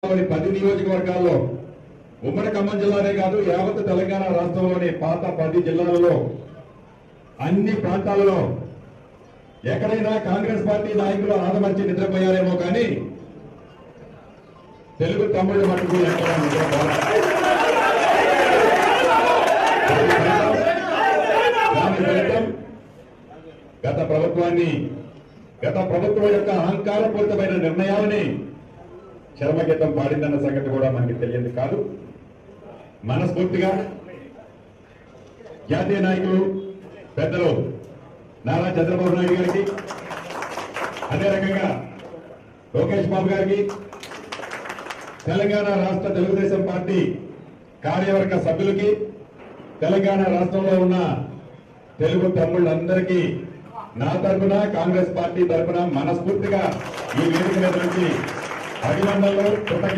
10 నియోజకవర్గాల్లో ఉమ్మడి ఖమ్మం జిల్లానే కాదు యావత్ తెలంగాణ రాష్ట్రంలోని పాత 10 జిల్లాలలో అన్ని ప్రాంతాలలో ఎక్కడైనా కాంగ్రెస్ పార్టీ నాయకులు ఆదమర్చి నిద్రపోయారేమో కానీ తెలుగు తమ్ముళ్ళు మటుకు ఎక్కడ గత ప్రభుత్వం యొక్క అహంకారపూరితమైన నిర్ణయాలని చర్మగీతం పాడిందన్న సంగతి కూడా మనకి తెలియదు కాదు. మనస్ఫూర్తిగా జాతీయ నాయకులు పెద్దలు నారా చంద్రబాబు నాయుడు గారికి, అదే రకంగా లోకేష్ బాబు గారికి, తెలంగాణ రాష్ట్ర తెలుగుదేశం పార్టీ కార్యవర్గ సభ్యులకి, తెలంగాణ రాష్ట్రంలో ఉన్న తెలుగు తమ్ముళ్ళందరికీ నా తరఫున కాంగ్రెస్ పార్టీ తరఫున మనస్ఫూర్తిగా ఈ వేదిక మీద నుంచి అభినందనలు